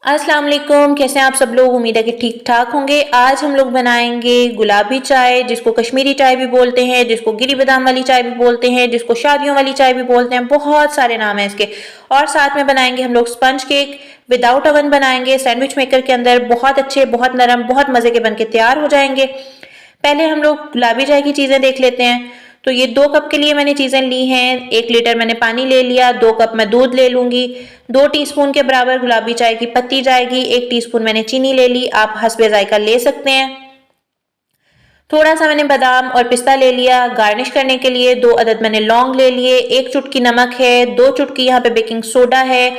अस्सलाम वालेकुम। कैसे हैं आप सब लोग? उम्मीद है कि ठीक ठाक होंगे। आज हम लोग बनाएंगे गुलाबी चाय, जिसको कश्मीरी चाय भी बोलते हैं, जिसको गिरी बादाम वाली चाय भी बोलते हैं, जिसको शादियों वाली चाय भी बोलते हैं। बहुत सारे नाम हैं इसके। और साथ में बनाएंगे हम लोग स्पंज केक। विदाउट ओवन बनाएंगे सैंडविच मेकर के अंदर। बहुत अच्छे, बहुत नरम, बहुत मजे के बन के तैयार हो जाएंगे। पहले हम लोग गुलाबी चाय की चीजें देख लेते हैं। तो ये 2 कप के लिए मैंने चीजें ली हैं। 1 लीटर मैंने पानी ले लिया। 2 कप मैं दूध ले लूंगी। 2 टीस्पून के बराबर गुलाबी चाय की पत्ती जाएगी। 1 टीस्पून मैंने चीनी ले ली, आप हस्बे जायका ले सकते हैं। थोड़ा सा मैंने बादाम और पिस्ता ले लिया। गार्निश करने के लिए 2 अदद मैंने लौंग ले लिए। 1 चुटकी नमक है। 2 चुटकी यहाँ पे बेकिंग सोडा है।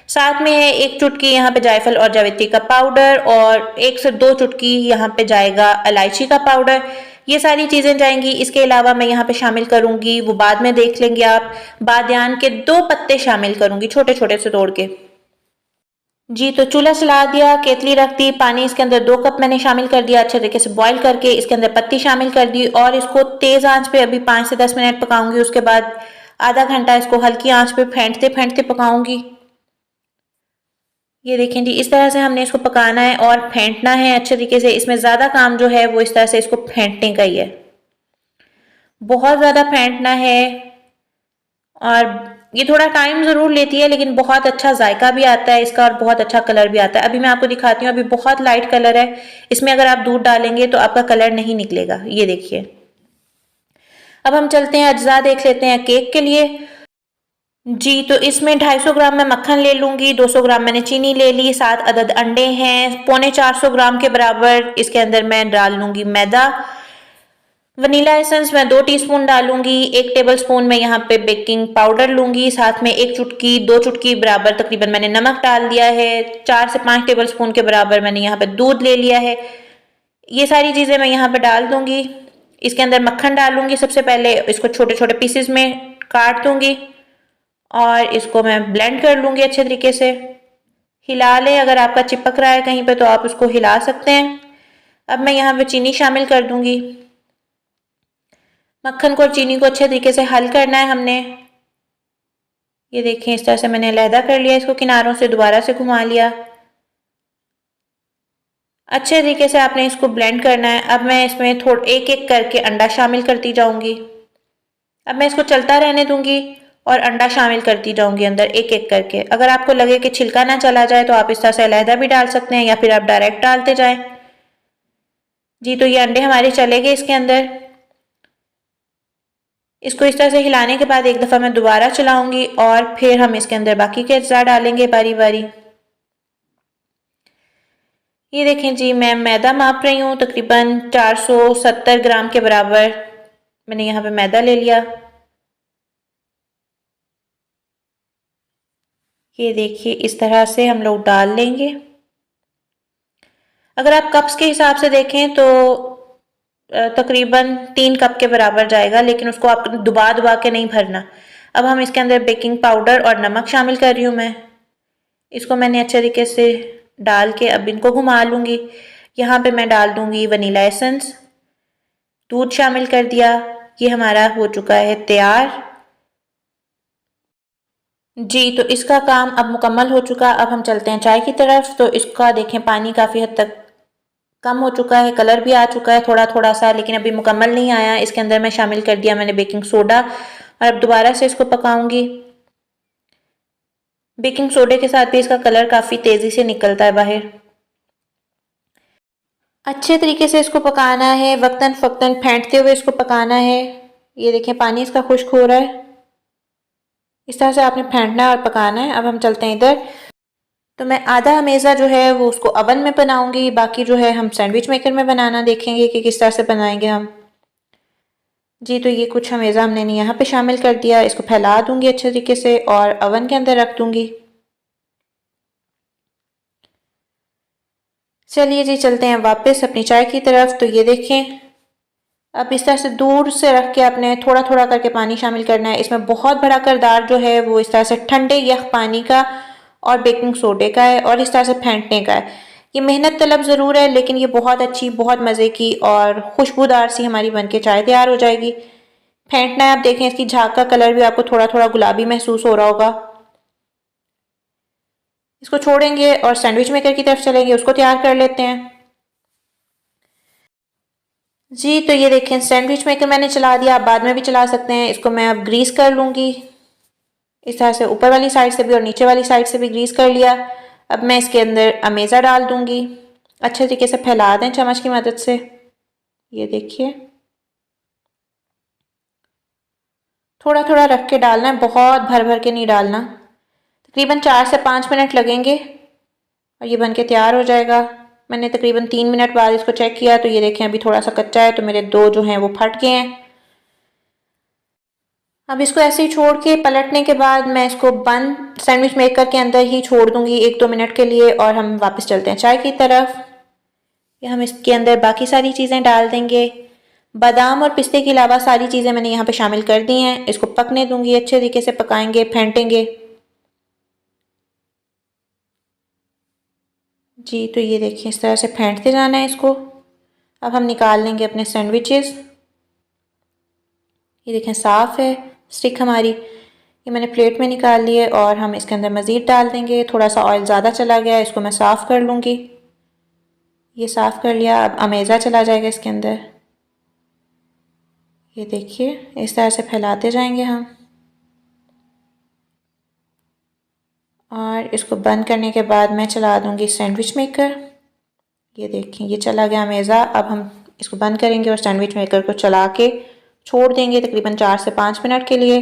साथ में है 1 चुटकी यहाँ पे जायफल और जावित्री का पाउडर, और 1 से 2 चुटकी यहाँ पे जाएगा इलायची का पाउडर। ये सारी चीजें जाएंगी। इसके अलावा मैं यहाँ पे शामिल करूंगी, वो बाद में देख लेंगे आप, बादियान के 2 पत्ते शामिल करूंगी, छोटे छोटे से तोड़ के। जी, तो चूल्हा चला दिया, केतली रख दी, पानी इसके अंदर 2 कप मैंने शामिल कर दिया, अच्छे तरीके से बॉईल करके इसके अंदर पत्ती शामिल कर दी, और इसको तेज आंच पे अभी 5 से 10 मिनट पकाऊंगी। उसके बाद आधा घंटा इसको हल्की आंच पे फेंटते फेंटते पकाऊंगी। ये देखें जी, इस तरह से हमने इसको पकाना है और फेंटना है अच्छे तरीके से। इसमें ज्यादा काम जो है वो इस तरह से इसको फेंटने का ही है, बहुत ज्यादा फेंटना है। और ये थोड़ा टाइम ज़रूर लेती है, लेकिन बहुत अच्छा जायका भी आता है इसका और बहुत अच्छा कलर भी आता है। अभी मैं आपको दिखाती हूँ। अभी बहुत लाइट कलर है इसमें, अगर आप दूध डालेंगे तो आपका कलर नहीं निकलेगा। ये देखिए। अब हम चलते हैं, अज्जा देख लेते हैं केक के लिए। जी, तो इसमें 250 ग्राम मैं मक्खन ले लूंगी। 200 ग्राम मैंने चीनी ले ली। 7 अदद अंडे हैं। पौने 400 ग्राम के बराबर इसके अंदर मैं डाल लूंगी मैदा। वनीला एसेंस मैं 2 टीस्पून डालूंगी। 1 टेबल स्पून मैं यहाँ पे बेकिंग पाउडर लूंगी। साथ में 1 चुटकी, 2 चुटकी बराबर तकरीबन मैंने नमक डाल दिया है। 4 से 5 टेबल स्पून के बराबर मैंने यहाँ पे दूध ले लिया है। ये सारी चीजें मैं यहाँ पे डाल दूंगी। इसके अंदर मक्खन डालूंगी। सबसे पहले इसको छोटे छोटे पीसेस में काट दूंगी और इसको मैं ब्लेंड कर लूंगी अच्छे तरीके से। हिला लें, अगर आपका चिपक रहा है कहीं पे तो आप उसको हिला सकते हैं। अब मैं यहाँ पे चीनी शामिल कर दूंगी। मक्खन को और चीनी को अच्छे तरीके से हल करना है हमने। ये देखें, इस तरह से मैंने अलहदा कर लिया इसको, किनारों से दोबारा से घुमा लिया। अच्छे तरीके से आपने इसको ब्लेंड करना है। अब मैं इसमें थोड़ा एक एक करके अंडा शामिल करती जाऊंगी। अब मैं इसको चलता रहने दूंगी और अंडा शामिल करती जाऊंगी अंदर एक एक करके। अगर आपको लगे कि छिलका ना चला जाए तो आप इस तरह से अलहदा भी डाल सकते हैं, या फिर आप डायरेक्ट डालते जाएं। जी, तो ये अंडे हमारे चले गए इसके अंदर। इसको इस तरह से हिलाने के बाद एक दफ़ा मैं दोबारा चलाऊंगी और फिर हम इसके अंदर बाकी के अज्जा डालेंगे बारी बारी। ये देखें जी, मैं मैदा माप रही हूँ, तकरीबन 470 ग्राम के बराबर मैंने यहाँ पे मैदा ले लिया। ये देखिए, इस तरह से हम लोग डाल लेंगे। अगर आप कप्स के हिसाब से देखें तो तकरीबन 3 कप के बराबर जाएगा, लेकिन उसको आप दुबा दुबा के नहीं भरना। अब हम इसके अंदर बेकिंग पाउडर और नमक शामिल कर रही हूँ मैं। इसको मैंने अच्छे तरीके से डाल के अब इनको घुमा लूंगी। यहाँ पे मैं डाल दूंगी वनीला एसेंस। दूध शामिल कर दिया। ये हमारा हो चुका है तैयार। जी, तो इसका काम अब मुकम्मल हो चुका। अब हम चलते हैं चाय की तरफ। तो इसका देखें, पानी काफ़ी हद तक कम हो चुका है, कलर भी आ चुका है थोड़ा थोड़ा सा, लेकिन अभी मुकम्मल नहीं आया। इसके अंदर मैं शामिल कर दिया मैंने बेकिंग सोडा, और अब दोबारा से इसको पकाऊंगी। बेकिंग सोडे के साथ भी इसका कलर काफ़ी तेज़ी से निकलता है बाहर। अच्छे तरीके से इसको पकाना है, वक्तन फक्तन फेंटते हुए इसको पकाना है। ये देखें, पानी इसका खुश्क हो रहा है। इस तरह से आपने फेंटना है और पकाना है। अब हम चलते हैं इधर। तो मैं आधा हमेज़ा जो है वो उसको अवन में बनाऊंगी, बाकी जो है हम सैंडविच मेकर में बनाना देखेंगे कि किस तरह से बनाएंगे हम। जी, तो ये कुछ हमेज़ा हमने यहाँ पे शामिल कर दिया। इसको फैला दूंगी अच्छे तरीके से और अवन के अंदर रख दूंगी। चलिए जी, चलते हैं वापस अपनी चाय की तरफ। तो ये देखें, अब इस तरह से दूर से रख के आपने थोड़ा थोड़ा करके पानी शामिल करना है। इसमें बहुत बड़ा किरदार जो है वो इस तरह से ठंडे यख पानी का और बेकिंग सोडे का है, और इस तरह से फेंटने का है। ये मेहनत तलब ज़रूर है, लेकिन ये बहुत अच्छी, बहुत मज़े की और खुशबूदार सी हमारी बनके चाय तैयार हो जाएगी। फेंटना है। आप देखें, इसकी झाग का कलर भी आपको थोड़ा थोड़ा गुलाबी महसूस हो रहा होगा। इसको छोड़ेंगे और सैंडविच मेकर की तरफ चलेंगे, उसको तैयार कर लेते हैं। जी तो ये देखें सैंडविच मेकर मैंने चला दिया, आप बाद में भी चला सकते हैं। इसको मैं अब ग्रीस कर लूँगी, इस तरह से ऊपर वाली साइड से भी और नीचे वाली साइड से भी ग्रीस कर लिया। अब मैं इसके अंदर अमेज़ा डाल दूँगी, अच्छे तरीके से फैला दें चम्मच की मदद से। ये देखिए थोड़ा थोड़ा रख के डालना है, बहुत भर भर के नहीं डालना। तकरीबन 4 से 5 मिनट लगेंगे और ये बन के तैयार हो जाएगा। मैंने तकरीबन 3 मिनट बाद इसको चेक किया तो ये देखें अभी थोड़ा सा कच्चा है, तो मेरे 2 जो हैं वो फट गए हैं। अब इसको ऐसे ही छोड़ के पलटने के बाद मैं इसको बंद सैंडविच मेकर के अंदर ही छोड़ दूंगी 1-2 मिनट के लिए और हम वापस चलते हैं चाय की तरफ। ये हम इसके अंदर बाकी सारी चीज़ें डाल देंगे। बादाम और पिस्ते के अलावा सारी चीज़ें मैंने यहाँ पे शामिल कर दी हैं। इसको पकने दूंगी, अच्छे तरीके से पकाएंगे, फेंटेंगे। जी तो ये देखिए इस तरह से फेंटते जाना है इसको। अब हम निकाल लेंगे अपने सैंडविचेस। ये देखें साफ़ है स्टिक हमारी, ये मैंने प्लेट में निकाल ली है और हम इसके अंदर मज़ीद डाल देंगे। थोड़ा सा ऑयल ज़्यादा चला गया, इसको मैं साफ़ कर लूँगी। ये साफ़ कर लिया, अब अमेज़ा चला जाएगा इसके अंदर। ये देखिए इस तरह से फैलाते जाएंगे हम और इसको बंद करने के बाद मैं चला दूँगी सैंडविच मेकर। ये देखें ये चला गया अमेज़ा। अब हम इसको बंद करेंगे और सैंडविच मेकर को चला के छोड़ देंगे तकरीबन 4 से 5 मिनट के लिए।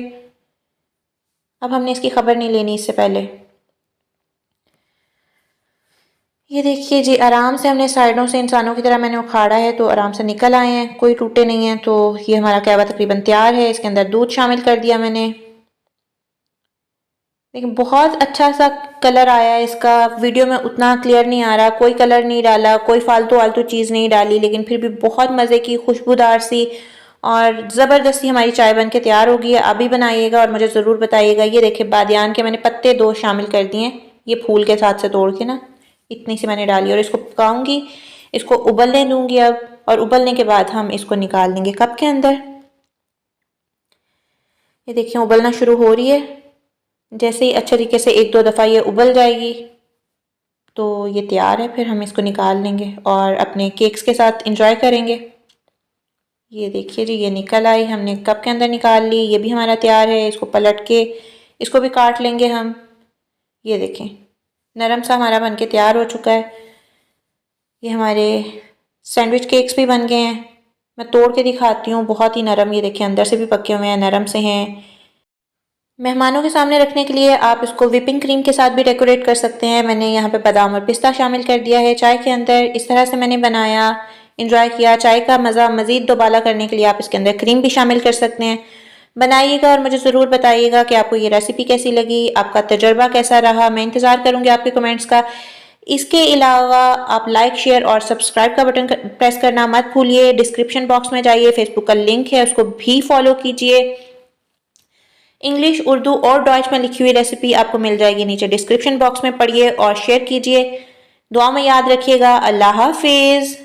अब हमने इसकी खबर नहीं लेनी इससे पहले। ये देखिए जी आराम से हमने साइडों से इंसानों की तरह मैंने उखाड़ा है तो आराम से निकल आए हैं, कोई टूटे नहीं हैं। तो ये हमारा कहवा तकरीबन तैयार है। इसके अंदर दूध शामिल कर दिया मैंने, लेकिन बहुत अच्छा सा कलर आया है इसका। वीडियो में उतना क्लियर नहीं आ रहा, कोई कलर नहीं डाला, कोई फालतू आलतू चीज़ नहीं डाली, लेकिन फिर भी बहुत मज़े की खुशबूदार सी और ज़बरदस्ती हमारी चाय बन के तैयार होगी। आप भी बनाइएगा और मुझे ज़रूर बताइएगा। ये देखिए बादियान के मैंने पत्ते 2 शामिल कर दिए हैं, ये फूल के साथ से तोड़ के ना, इतनी सी मैंने डाली और इसको पकाऊंगी, इसको उबलने दूंगी अब। और उबलने के बाद हम इसको निकाल लेंगे कप के अंदर। ये देखिए उबलना शुरू हो रही है, जैसे ही अच्छे तरीके से 1-2 दफ़ा ये उबल जाएगी तो ये तैयार है। फिर हम इसको निकाल लेंगे और अपने केक्स के साथ इंजॉय करेंगे। ये देखिए जी ये निकल आई, हमने कप के अंदर निकाल ली। ये भी हमारा तैयार है, इसको पलट के इसको भी काट लेंगे हम। ये देखें नरम सा हमारा बनके तैयार हो चुका है। ये हमारे सैंडविच केक्स भी बन गए हैं, मैं तोड़ के दिखाती हूँ। बहुत ही नरम, ये देखिए अंदर से भी पके हुए हैं, नरम से हैं। मेहमानों के सामने रखने के लिए आप इसको व्हिपिंग क्रीम के साथ भी डेकोरेट कर सकते हैं। मैंने यहाँ पे बादाम और पिस्ता शामिल कर दिया है चाय के अंदर। इस तरह से मैंने बनाया, इंजॉय किया। चाय का मज़ा मज़ीद दोबाला करने के लिए आप इसके अंदर क्रीम भी शामिल कर सकते हैं। बनाइएगा और मुझे ज़रूर बताइएगा कि आपको ये रेसिपी कैसी लगी, आपका तजर्बा कैसा रहा। मैं इंतज़ार करूँगी आपके कमेंट्स का। इसके अलावा आप लाइक शेयर और सब्सक्राइब का बटन प्रेस करना मत भूलिए। डिस्क्रिप्शन बॉक्स में जाइए, फेसबुक का लिंक है उसको भी फॉलो कीजिए। इंग्लिश, उर्दू और डॉइच में लिखी हुई रेसिपी आपको मिल जाएगी नीचे डिस्क्रिप्शन बॉक्स में, पढ़िए और शेयर कीजिए। दुआ में याद रखिएगा। अल्लाह हाफिज़।